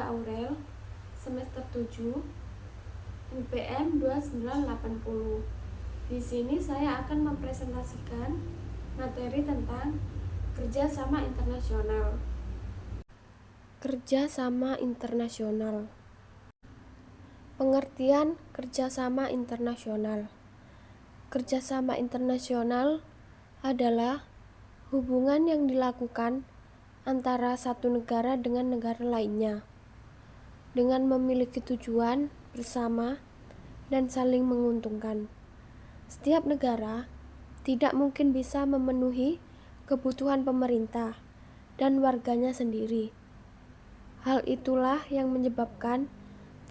Maria Aurel, semester 7, UPM 2980. Di sini saya akan mempresentasikan materi tentang kerjasama internasional. Kerjasama internasional. Pengertian kerjasama internasional. Kerjasama internasional adalah hubungan yang dilakukan antara satu negara dengan negara lainnya dengan memiliki tujuan bersama dan saling menguntungkan. Setiap negara tidak mungkin bisa memenuhi kebutuhan pemerintah dan warganya sendiri. Hal itulah yang menyebabkan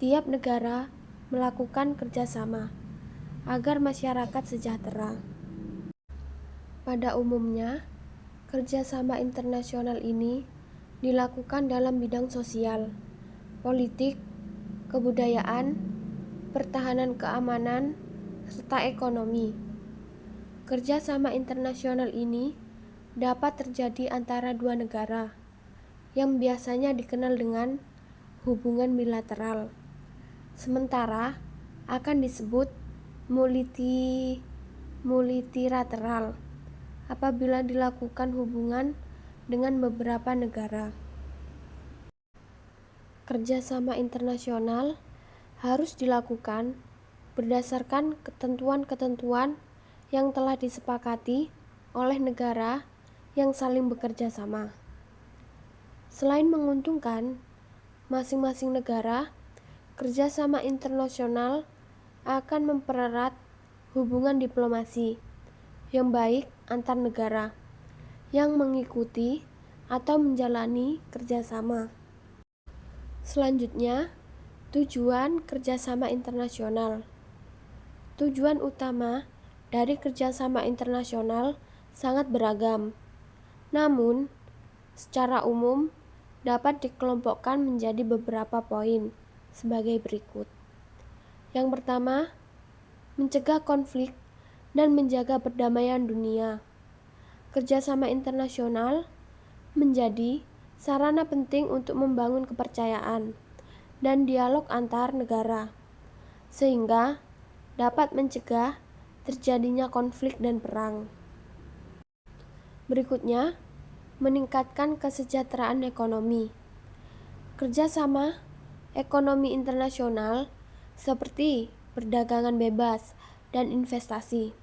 tiap negara melakukan kerjasama agar masyarakat sejahtera. Pada umumnya, kerjasama internasional ini dilakukan dalam bidang sosial, politik, kebudayaan, pertahanan keamanan, serta ekonomi. Kerjasama internasional ini dapat terjadi antara dua negara yang biasanya dikenal dengan hubungan bilateral, sementara akan disebut multilateral apabila dilakukan hubungan dengan beberapa negara. Kerjasama internasional harus dilakukan berdasarkan ketentuan-ketentuan yang telah disepakati oleh negara yang saling bekerja sama. Selain menguntungkan masing-masing negara, kerjasama internasional akan mempererat hubungan diplomasi yang baik antar negara yang mengikuti atau menjalani kerjasama. Selanjutnya, tujuan kerjasama internasional. Tujuan utama dari kerjasama internasional sangat beragam, namun secara umum dapat dikelompokkan menjadi beberapa poin sebagai berikut. Yang pertama, mencegah konflik dan menjaga perdamaian dunia. Kerjasama internasional menjadi sarana penting untuk membangun kepercayaan dan dialog antar negara, sehingga dapat mencegah terjadinya konflik dan perang. Berikutnya, meningkatkan kesejahteraan ekonomi. Kerjasama ekonomi internasional seperti perdagangan bebas dan investasi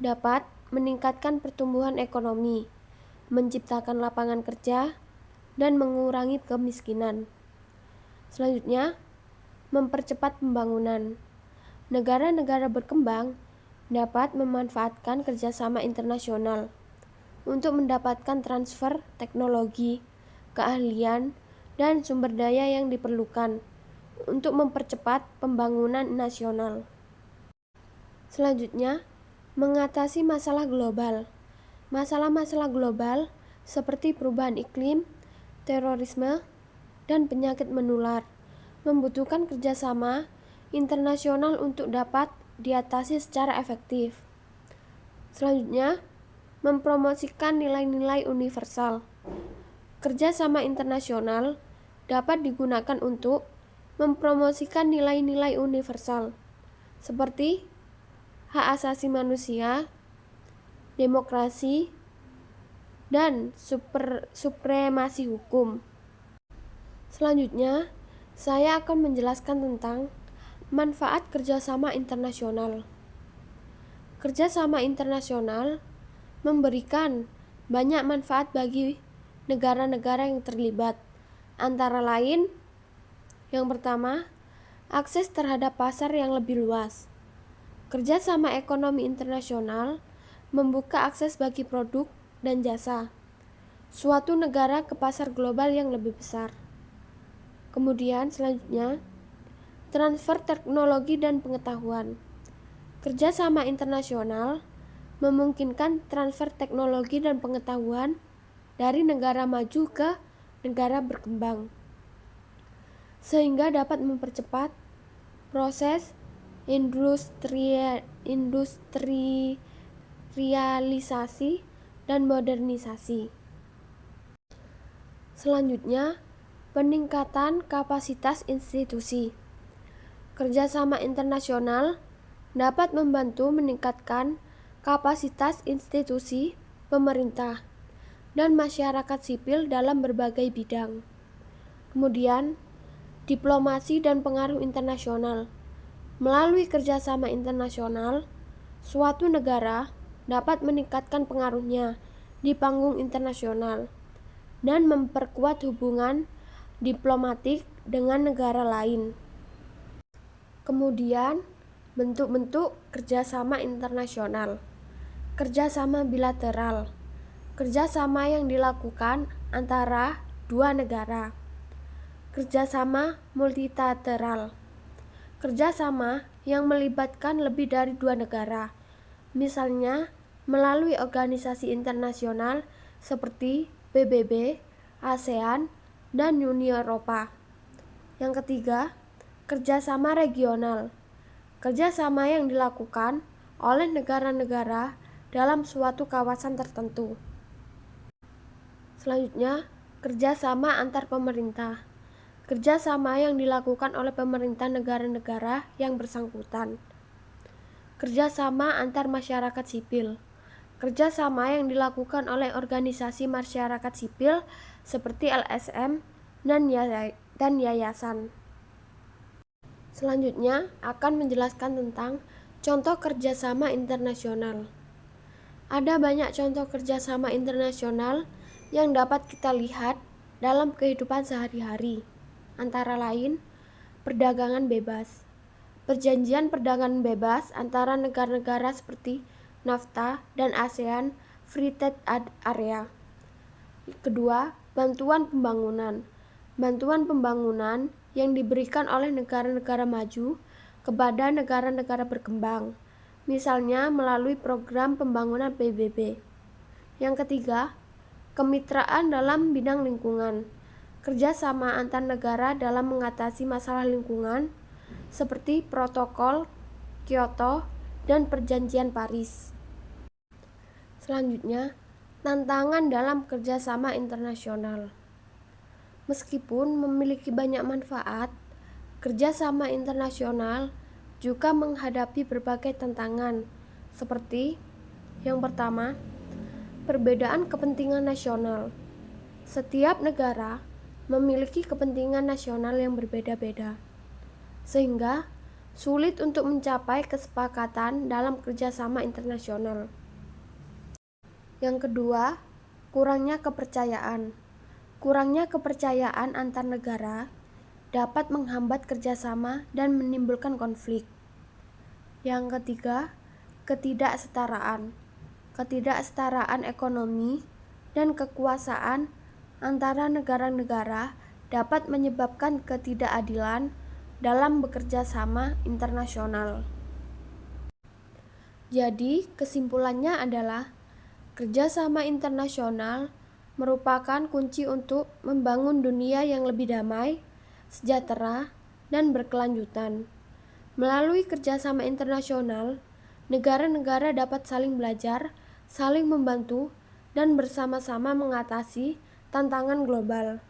dapat meningkatkan pertumbuhan ekonomi, menciptakan lapangan kerja, dan mengurangi kemiskinan. Selanjutnya, mempercepat pembangunan. Negara-negara berkembang dapat memanfaatkan kerjasama internasional untuk mendapatkan transfer teknologi, keahlian, dan sumber daya yang diperlukan untuk mempercepat pembangunan nasional. Selanjutnya, mengatasi masalah global. Masalah-masalah global seperti perubahan iklim, terorisme, dan penyakit menular membutuhkan kerjasama internasional untuk dapat diatasi secara efektif. Selanjutnya, mempromosikan nilai-nilai universal. Kerjasama internasional dapat digunakan untuk mempromosikan nilai-nilai universal seperti hak asasi manusia, demokrasi, dan supremasi hukum. Selanjutnya, saya akan menjelaskan tentang manfaat kerjasama internasional. Kerjasama internasional memberikan banyak manfaat bagi negara-negara yang terlibat, antara lain, yang pertama, akses terhadap pasar yang lebih luas. Kerjasama ekonomi internasional membuka akses bagi produk dan jasa suatu negara ke pasar global yang lebih besar. Kemudian selanjutnya, transfer teknologi dan pengetahuan. Kerjasama internasional memungkinkan transfer teknologi dan pengetahuan dari negara maju ke negara berkembang, sehingga dapat mempercepat proses industrialisasi dan modernisasi. Selanjutnya, Peningkatan kapasitas institusi. Kerjasama internasional dapat membantu meningkatkan kapasitas institusi, pemerintah, dan masyarakat sipil dalam berbagai bidang. Kemudian, diplomasi dan pengaruh internasional. Melalui kerjasama internasional, suatu negara dapat meningkatkan pengaruhnya di panggung internasional dan memperkuat hubungan diplomatik dengan negara lain. Kemudian, bentuk-bentuk kerjasama internasional. Kerjasama bilateral. Kerjasama yang dilakukan antara dua negara. Kerjasama multilateral. Kerjasama yang melibatkan lebih dari dua negara. Misalnya, melalui organisasi internasional seperti PBB, ASEAN, dan Uni Eropa. Yang ketiga, kerjasama regional. Kerjasama yang dilakukan oleh negara-negara dalam suatu kawasan tertentu. Selanjutnya, kerjasama antar pemerintah. Kerjasama yang dilakukan oleh pemerintah negara-negara yang bersangkutan. Kerjasama antar masyarakat sipil. Kerjasama yang dilakukan oleh organisasi masyarakat sipil seperti LSM dan yayasan. Selanjutnya akan menjelaskan tentang contoh kerjasama internasional. Ada banyak contoh kerjasama internasional yang dapat kita lihat dalam kehidupan sehari-hari. Antara lain, perdagangan bebas. Perjanjian perdagangan bebas antara negara-negara seperti NAFTA dan ASEAN Free Trade Area. Kedua, bantuan pembangunan. Bantuan pembangunan yang diberikan oleh negara-negara maju kepada negara-negara berkembang, misalnya melalui program pembangunan PBB. Yang ketiga, kemitraan dalam bidang lingkungan. Kerjasama antar negara dalam mengatasi masalah lingkungan seperti Protokol Kyoto dan Perjanjian Paris. Selanjutnya, tantangan dalam kerjasama internasional. Meskipun memiliki banyak manfaat, kerjasama internasional juga menghadapi berbagai tantangan, seperti yang pertama, perbedaan kepentingan nasional. Setiap negara memiliki kepentingan nasional yang berbeda-beda, sehingga sulit untuk mencapai kesepakatan dalam kerjasama internasional. Yang kedua, kurangnya kepercayaan. Kurangnya kepercayaan antar negara dapat menghambat kerjasama dan menimbulkan konflik. Yang ketiga, ketidaksetaraan. Ketidaksetaraan ekonomi dan kekuasaan antara negara-negara dapat menyebabkan ketidakadilan dalam bekerja sama internasional. Jadi, kesimpulannya adalah kerjasama internasional merupakan kunci untuk membangun dunia yang lebih damai, sejahtera, dan berkelanjutan. Melalui kerjasama internasional, negara-negara dapat saling belajar, saling membantu, dan bersama-sama mengatasi tantangan global.